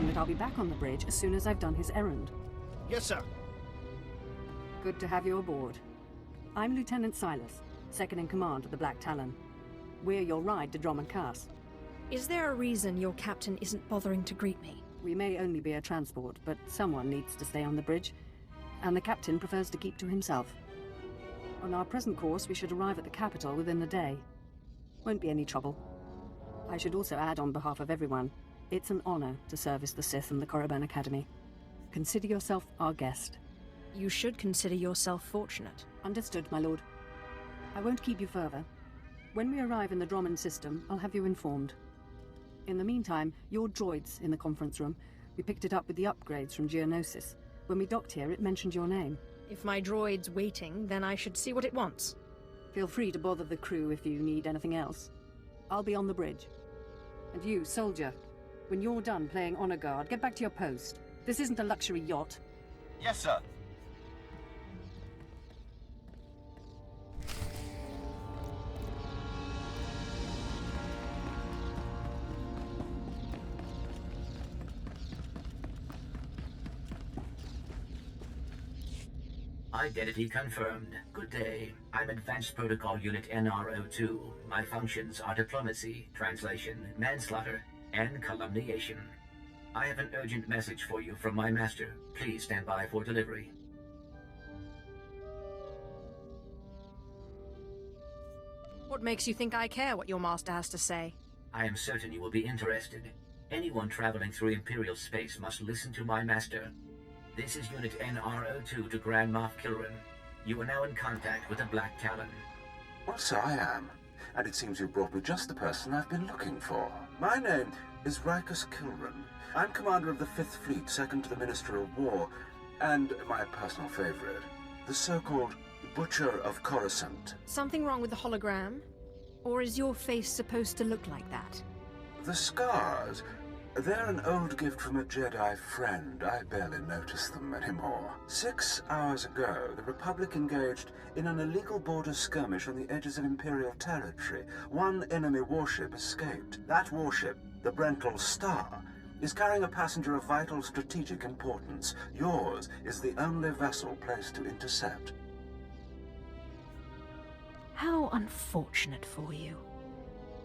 Captain that I'll be back on the bridge as soon as I've done his errand. Yes, sir. Good to have you aboard. I'm Lieutenant Silas, second in command of the Black Talon. We're your ride to Drummond Cass. Is there a reason your captain isn't bothering to greet me? We may only be a transport, but someone needs to stay on the bridge, and the captain prefers to keep to himself. On our present course, we should arrive at the capital within the day. Won't be any trouble. I should also add on behalf of everyone, it's an honor to service the Sith and the Korriban Academy. Consider yourself our guest. You should consider yourself fortunate. Understood, my lord. I won't keep you further. When we arrive in the Drummond system, I'll have you informed. In the meantime, your droid's in the conference room. We picked it up with the upgrades from Geonosis. When we docked here, it mentioned your name. If my droid's waiting, then I should see what it wants. Feel free to bother the crew if you need anything else. I'll be on the bridge. And you, soldier, when you're done playing honor guard, get back to your post. This isn't a luxury yacht. Yes, sir. Identity confirmed. Good day. I'm Advanced Protocol Unit NRO2. My functions are diplomacy, translation, manslaughter, and calumniation. I have an urgent message for you from my master. Please stand by for delivery. What makes you think I care what your master has to say? I am certain you will be interested. Anyone traveling through Imperial space must listen to my master. This is Unit NRO2 to Grand Moff Kilran. You are now in contact with the Black Talon. Well, so I am. And it seems you've brought me just the person I've been looking for. My name is Rikus Kilran. I'm commander of the 5th Fleet, second to the Minister of War, and my personal favorite, the so-called Butcher of Coruscant. Something wrong with the hologram? Or is your face supposed to look like that? The scars, they're an old gift from a Jedi friend. I barely notice them anymore. 6 hours ago, the Republic engaged in an illegal border skirmish on the edges of Imperial territory. One enemy warship escaped. That warship, the Brental Star, is carrying a passenger of vital strategic importance. Yours is the only vessel placed to intercept. How unfortunate for you.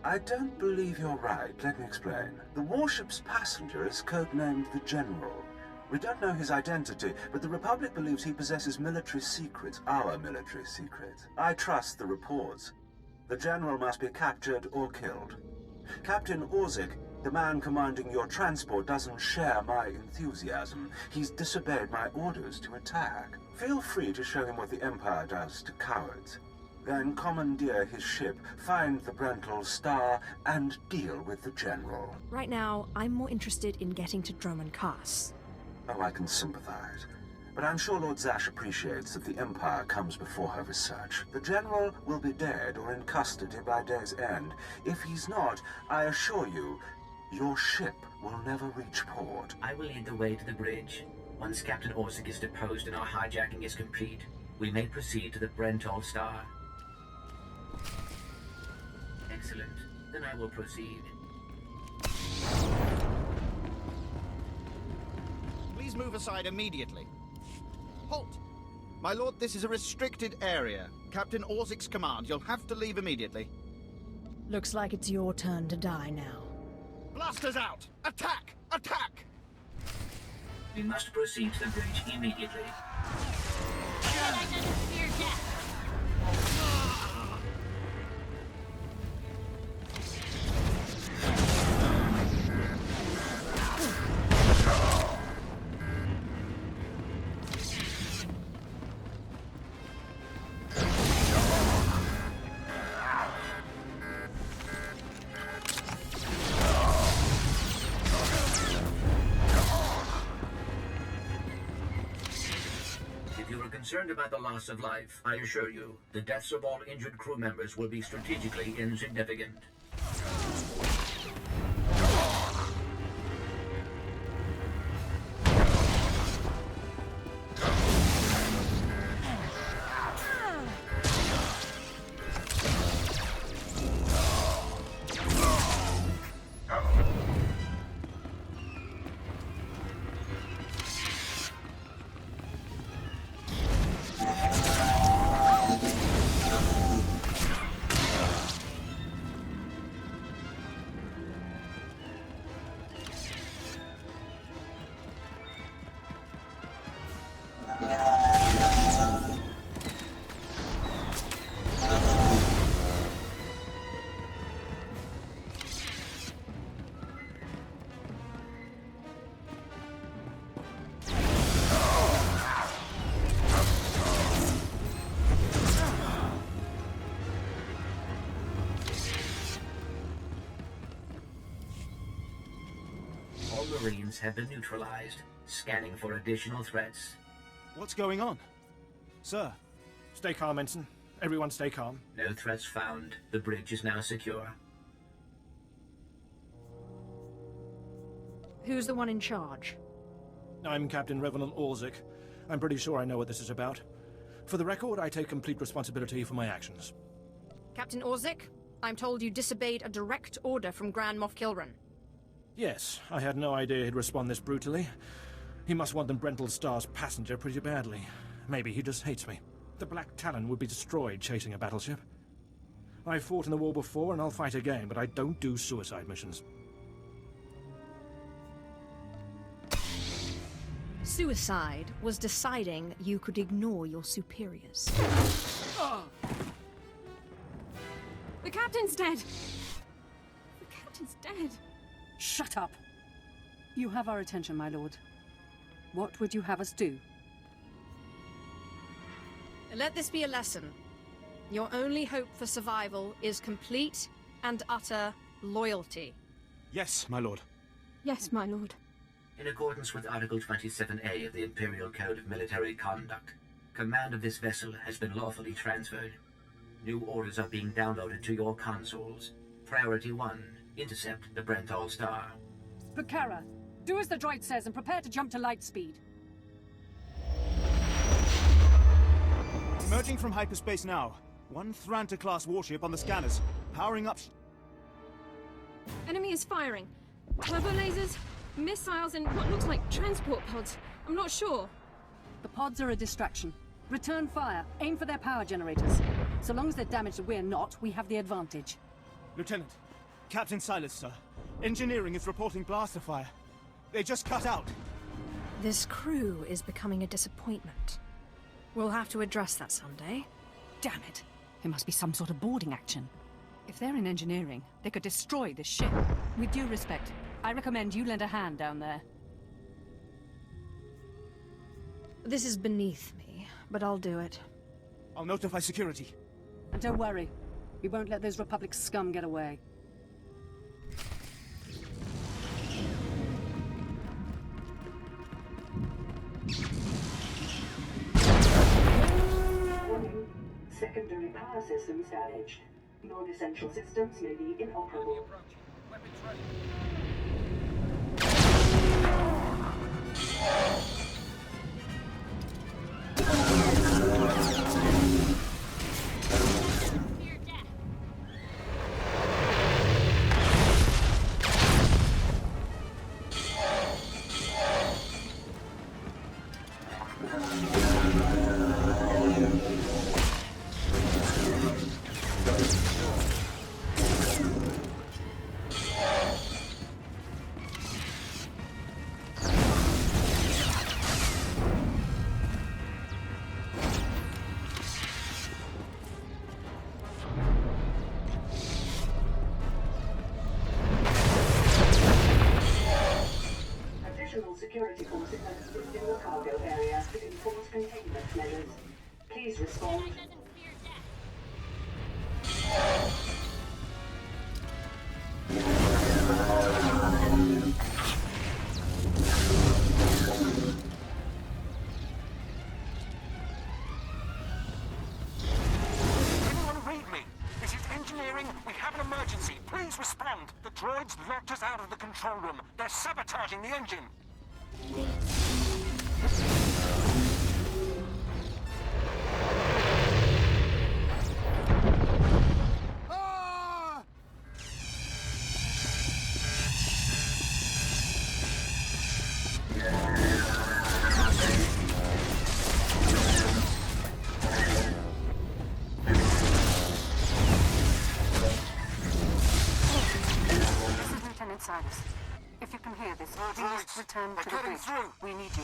I don't believe you're right. Let me explain. The warship's passenger is codenamed the General. We don't know his identity, but the Republic believes he possesses military secrets, our military secrets. I trust the reports. The General must be captured or killed. Captain Orzik, the man commanding your transport, doesn't share my enthusiasm. He's disobeyed my orders to attack. Feel free to show him what the Empire does to cowards. Then commandeer his ship, find the Brental Star, and deal with the General. Right now, I'm more interested in getting to Drummond Cass. Oh, I can sympathize. But I'm sure Lord Zash appreciates that the Empire comes before her research. The General will be dead or in custody by day's end. If he's not, I assure you, your ship will never reach port. I will lead the way to the bridge. Once Captain Orzik is deposed and our hijacking is complete, we may proceed to the Brental Star. Excellent. Then I will proceed. Please move aside immediately. Halt! My lord, this is a restricted area. Captain Orzik's command. You'll have to leave immediately. Looks like it's your turn to die now. Blasters out! Attack! Attack! We must proceed to the bridge immediately. Concerned about the loss of life, I assure you, the deaths of all injured crew members will be strategically insignificant. screens have been neutralized. Scanning for additional threats. What's going on? Sir? Stay calm, Ensign. Everyone stay calm. No threats found. The bridge is now secure. Who's the one in charge? I'm Captain Revenant Orzik. I'm pretty sure I know what this is about. For the record, I take complete responsibility for my actions. Captain Orzik, I'm told you disobeyed a direct order from Grand Moff Kilran. Yes, I had no idea he'd respond this brutally. He must want the Brental Star's passenger pretty badly. Maybe he just hates me. The Black Talon would be destroyed chasing a battleship. I've fought in the war before and I'll fight again, but I don't do suicide missions. Suicide was deciding you could ignore your superiors. The captain's dead! The captain's dead! Shut up! You have our attention, my lord. What would you have us do? Let this be a lesson. Your only hope for survival is complete and utter loyalty. Yes, my lord. Yes, my lord. In accordance with Article 27A of the Imperial Code of Military Conduct, command of this vessel has been lawfully transferred. New orders are being downloaded to your consoles. Priority 1, intercept the Brental Star. Pucara, do as the droid says and prepare to jump to light speed. Emerging from hyperspace now. One Thranta-class warship on the scanners. Powering up... Enemy is firing. Turbo lasers, missiles, and what looks like transport pods. I'm not sure. The pods are a distraction. Return fire. Aim for their power generators. So long as they're damaged and we're not, we have the advantage. Lieutenant. Captain Silas, sir. Engineering is reporting blaster fire. They just cut out. This crew is becoming a disappointment. We'll have to address that someday. Damn it. It must be some sort of boarding action. If they're in engineering, they could destroy this ship. With due respect, I recommend you lend a hand down there. This is beneath me, but I'll do it. I'll notify security. And don't worry, we won't let those Republic scum get away. Warning. Secondary power systems damaged. Non-essential systems may be inoperable. Security forces have stood in the cargo area to enforce containment measures. Please respond. Anyone read me? This is engineering. We have an emergency. Please respond. The droids locked us out of the control room. They're sabotaging the engine. Lieutenant Silas. If you can hear this, please return to the bridge. We need you.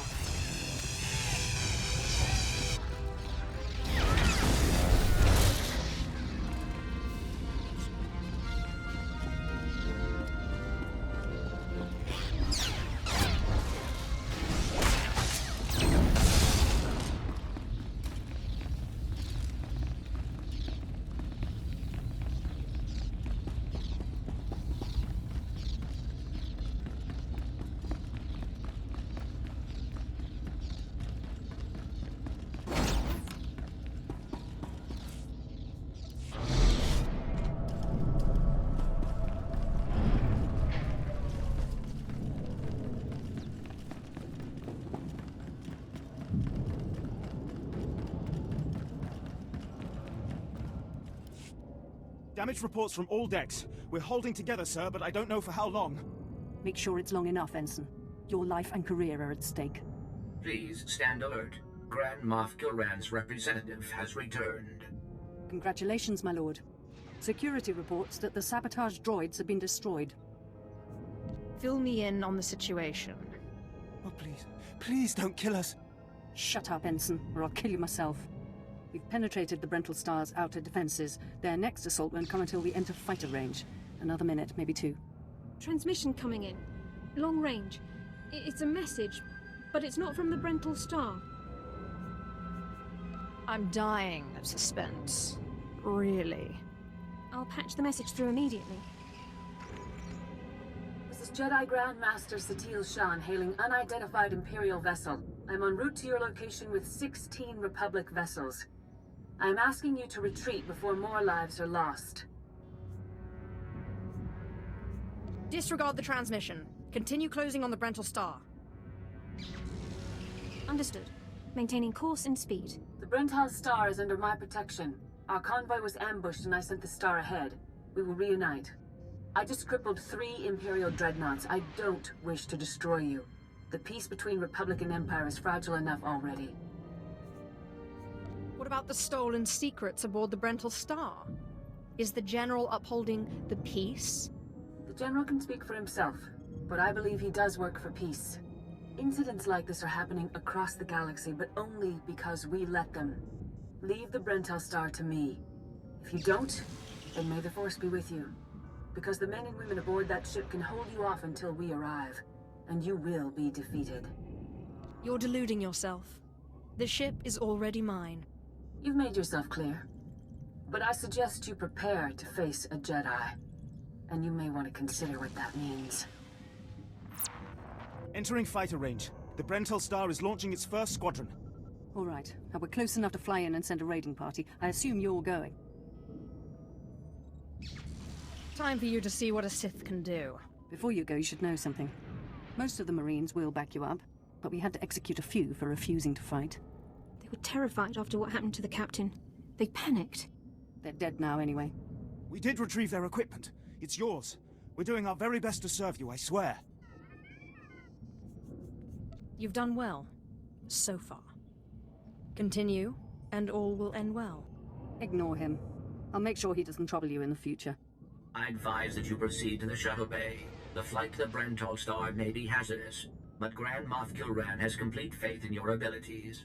Damage reports from all decks. We're holding together, sir, but I don't know for how long. Make sure it's long enough, Ensign. Your life and career are at stake. Please stand alert. Grand Moff Gilran's representative has returned. Congratulations, my lord. Security reports that the sabotage droids have been destroyed. Fill me in on the situation. Oh, please. Please don't kill us. Shut up, Ensign, or I'll kill you myself. We've penetrated the Brental Star's outer defenses. Their next assault won't come until we enter fighter range. Another minute, maybe 2. Transmission coming in. Long range. It's a message, but it's not from the Brental Star. I'm dying of suspense. Really. I'll patch the message through immediately. This is Jedi Grand Master Satil Shan hailing unidentified Imperial vessel. I'm en route to your location with 16 Republic vessels. I'm asking you to retreat before more lives are lost. Disregard the transmission. Continue closing on the Brental Star. Understood. Maintaining course and speed. The Brental Star is under my protection. Our convoy was ambushed and I sent the Star ahead. We will reunite. I just crippled 3 Imperial dreadnoughts. I don't wish to destroy you. The peace between Republic and Empire is fragile enough already. What about the stolen secrets aboard the Brental Star? Is the General upholding the peace? The General can speak for himself, but I believe he does work for peace. Incidents like this are happening across the galaxy, but only because we let them. Leave the Brental Star to me. If you don't, then may the Force be with you. Because the men and women aboard that ship can hold you off until we arrive, and you will be defeated. You're deluding yourself. The ship is already mine. You've made yourself clear. But I suggest you prepare to face a Jedi. And you may want to consider what that means. Entering fighter range. The Brental Star is launching its first squadron. All right. Now we're close enough to fly in and send a raiding party. I assume you're going. Time for you to see what a Sith can do. Before you go, you should know something. Most of the Marines will back you up, but we had to execute a few for refusing to fight. They were terrified after what happened to the captain. They panicked. They're dead now anyway. We did retrieve their equipment. It's yours. We're doing our very best to serve you, I swear. You've done well. So far. Continue, and all will end well. Ignore him. I'll make sure he doesn't trouble you in the future. I advise that you proceed to the shuttle bay. The flight to the Brental Star may be hazardous, but Grand Moff Gilran has complete faith in your abilities.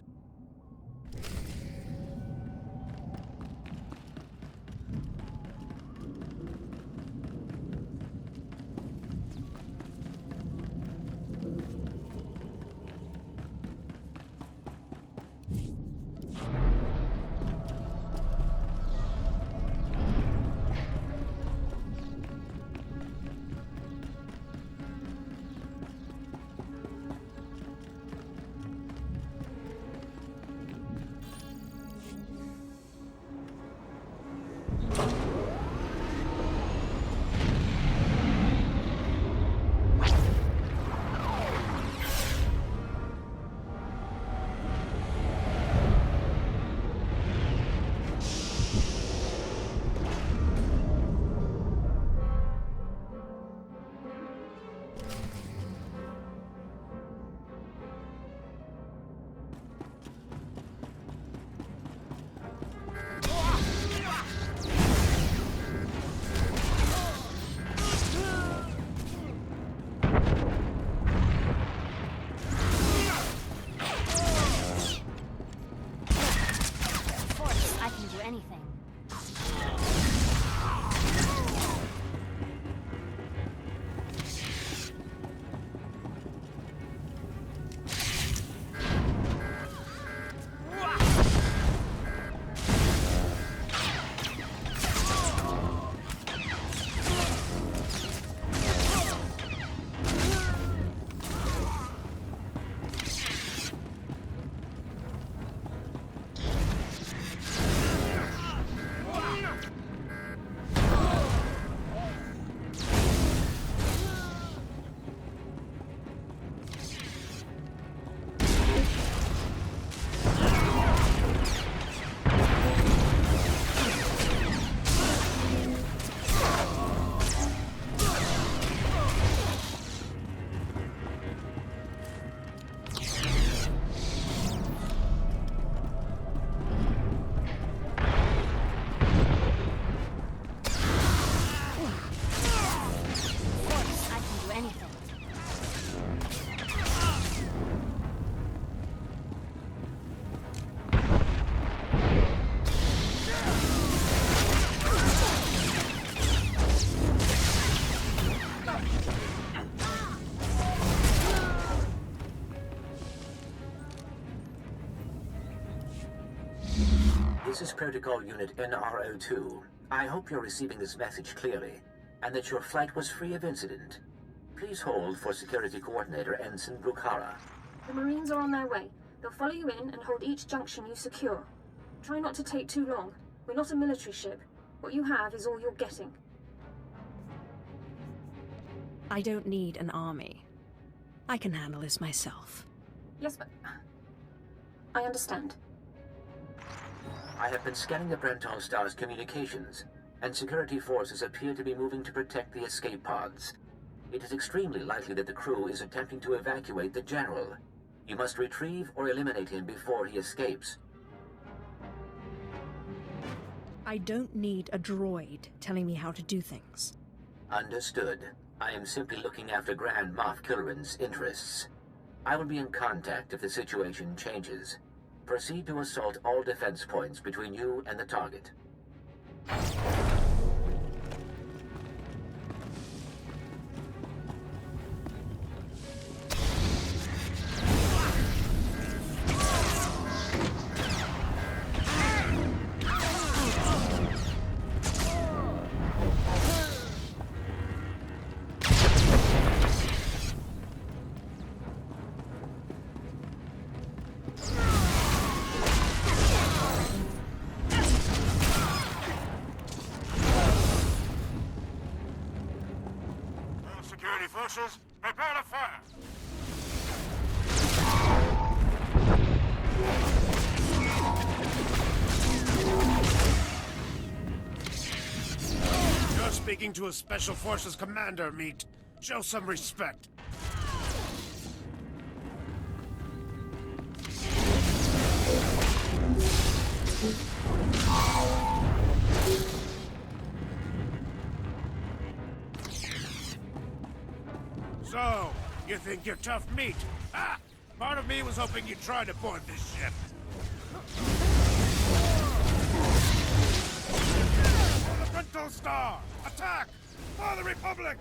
This is Protocol Unit NRO2. I hope you're receiving this message clearly, and that your flight was free of incident. Please hold for Security Coordinator Ensign Brukhara. The Marines are on their way. They'll follow you in and hold each junction you secure. Try not to take too long. We're not a military ship. What you have is all you're getting. I don't need an army. I can handle this myself. Yes, but... I understand. I have been scanning the Brental Star's communications, and security forces appear to be moving to protect the escape pods. It is extremely likely that the crew is attempting to evacuate the General. You must retrieve or eliminate him before he escapes. I don't need a droid telling me how to do things. Understood. I am simply looking after Grand Moff Kilrin's interests. I will be in contact if the situation changes. Proceed to assault all defense points between you and the target. Security forces, prepare to fire! You're speaking to a Special Forces commander, Meat. Show some respect. So, you think you're tough meat? Ah! Part of me was hoping you'd try to board this ship. For the Brental Star! Attack! For the Republic!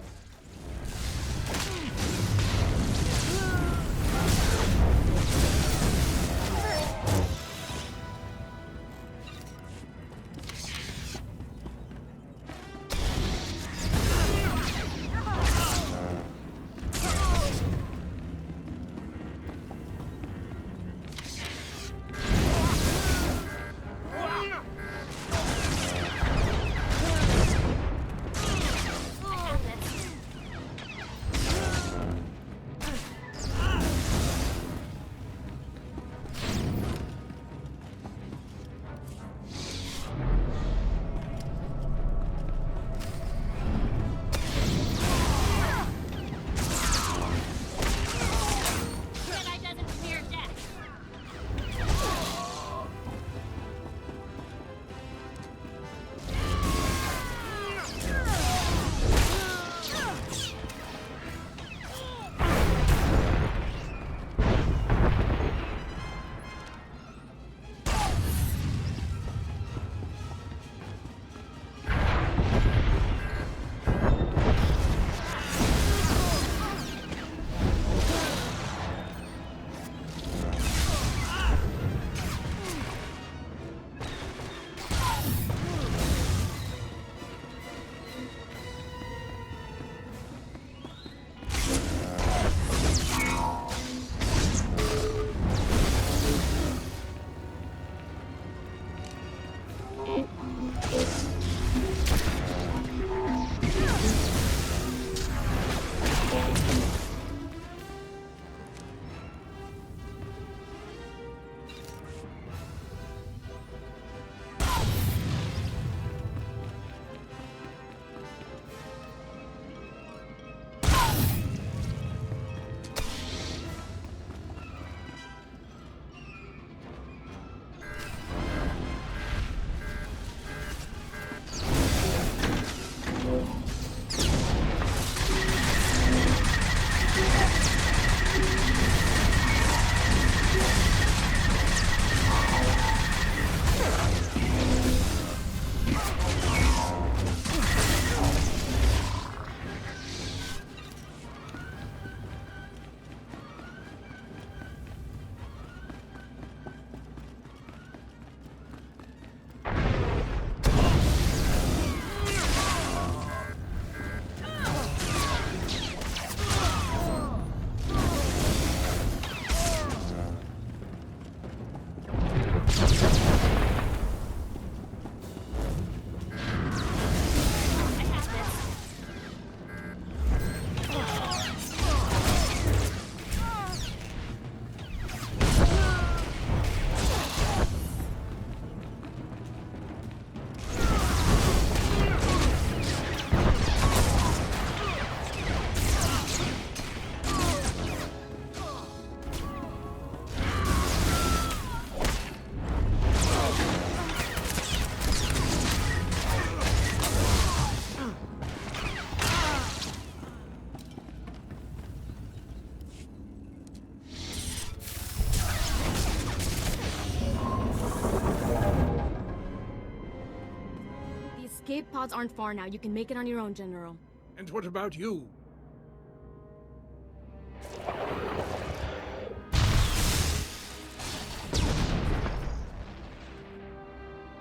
escape pods aren't far now. You can make it on your own, General. And what about you?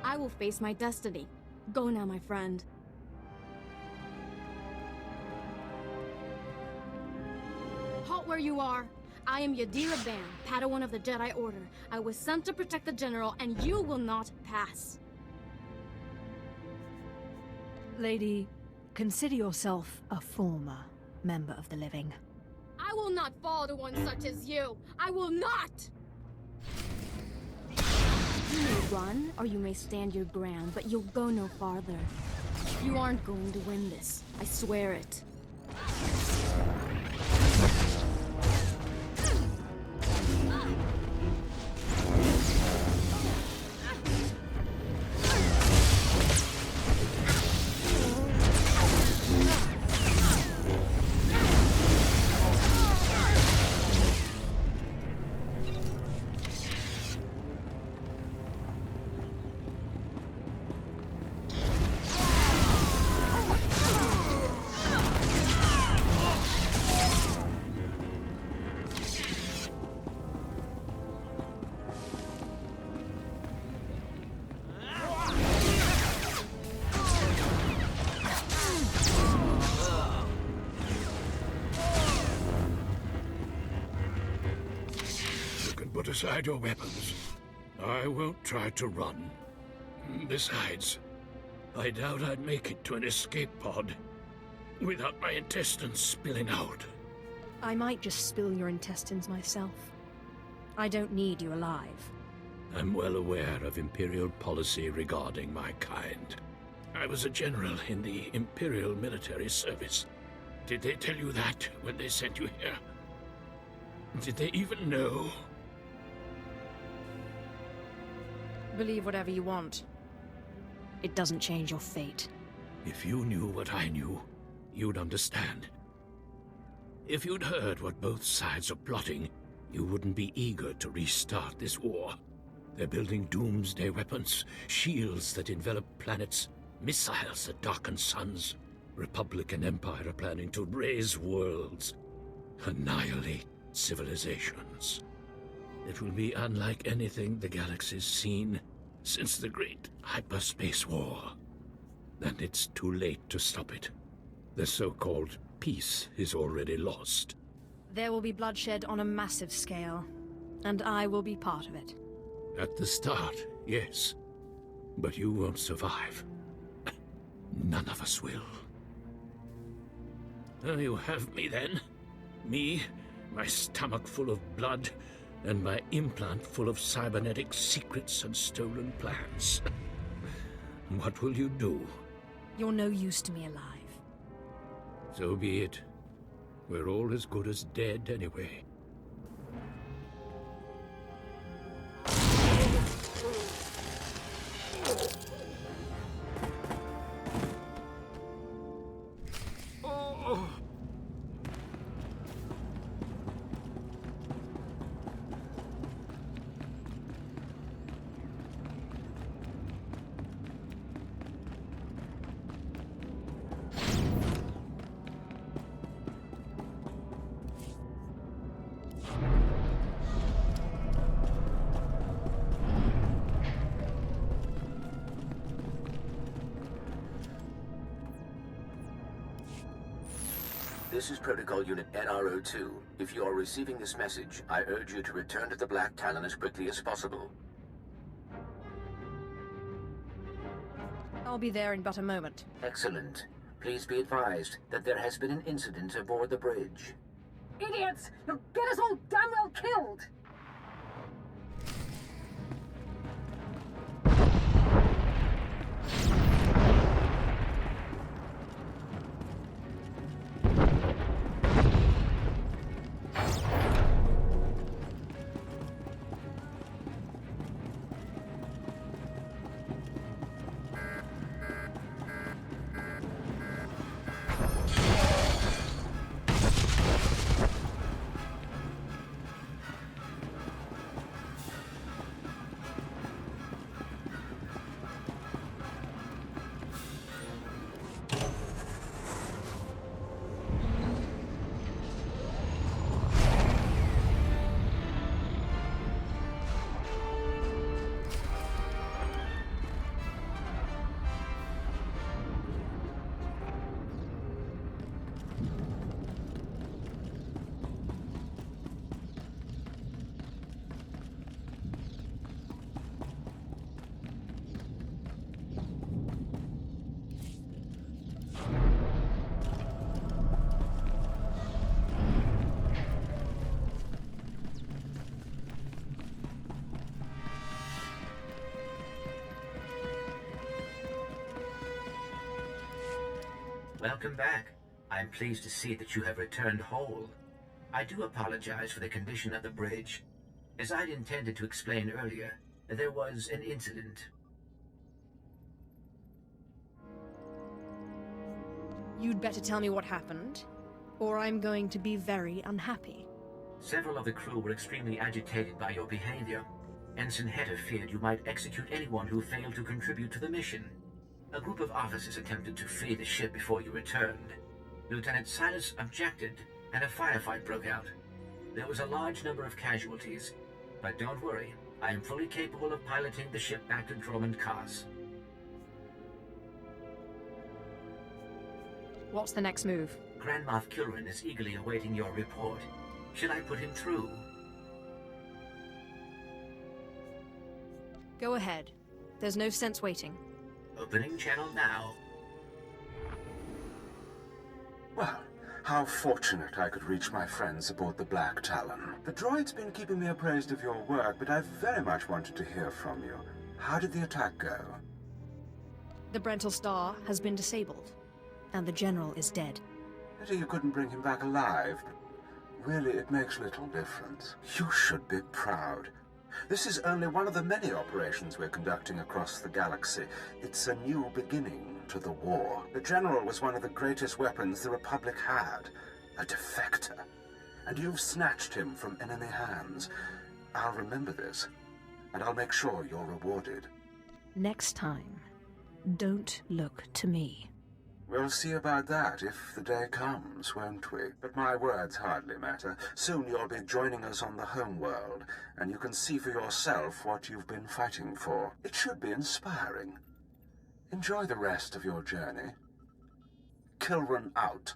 I will face my destiny. Go now, my friend. Halt where you are. I am Yadira Ban, Padawan of the Jedi Order. I was sent to protect the General, and you will not pass. Lady, consider yourself a former member of the living. I will not fall to one such as you. I will not! You may run, or you may stand your ground, but you'll go no farther. You aren't going to win this. I swear it. Put aside your weapons. I won't try to run. Besides, I doubt I'd make it to an escape pod without my intestines spilling out. I might just spill your intestines myself. I don't need you alive. I'm well aware of Imperial policy regarding my kind. I was a general in the Imperial military service. Did they tell you that when they sent you here? Did they even know? Believe whatever you want. It doesn't change your fate. If you knew what I knew, you'd understand. If you'd heard what both sides are plotting, you wouldn't be eager to restart this war. They're building doomsday weapons, shields that envelop planets, missiles that darken suns. Republic and Empire are planning to raise worlds, annihilate civilizations. It will be unlike anything the galaxy's seen since the Great Hyperspace War. And it's too late to stop it. The so-called peace is already lost. There will be bloodshed on a massive scale, and I will be part of it. At the start, yes. But you won't survive. None of us will. Well, you have me then. Me, my stomach full of blood, and my implant full of cybernetic secrets and stolen plans. What will you do? You're no use to me alive. So be it. We're all as good as dead anyway. This is Protocol Unit NRO2. If you are receiving this message, I urge you to return to the Black Talon as quickly as possible. I'll be there in but a moment. Excellent. Please be advised that there has been an incident aboard the bridge. Idiots! You'll get us all damn well killed! Welcome back. I'm pleased to see that you have returned whole. I do apologize for the condition of the bridge. As I'd intended to explain earlier, there was an incident. You'd better tell me what happened, or I'm going to be very unhappy. Several of the crew were extremely agitated by your behavior. Ensign Hedder feared you might execute anyone who failed to contribute to the mission. A group of officers attempted to flee the ship before you returned. Lieutenant Silas objected, and a firefight broke out. There was a large number of casualties, but don't worry, I am fully capable of piloting the ship back to Dromund Kaas. What's the next move? Grand Moff Kilrin is eagerly awaiting your report. Should I put him through? Go ahead. There's no sense waiting. Opening channel now. Well, how fortunate I could reach my friends aboard the Black Talon. The droid's been keeping me appraised of your work, but I very much wanted to hear from you. How did the attack go? The Brental Star has been disabled, and the General is dead. Pity you couldn't bring him back alive. Really, it makes little difference. You should be proud. This is only one of the many operations we're conducting across the galaxy. It's a new beginning to the war. The General was one of the greatest weapons the Republic had. A defector. And you've snatched him from enemy hands. I'll remember this, and I'll make sure you're rewarded. Next time, don't look to me. We'll see about that if the day comes, won't we? But my words hardly matter. Soon you'll be joining us on the home world, and you can see for yourself what you've been fighting for. It should be inspiring. Enjoy the rest of your journey. Kilrin out.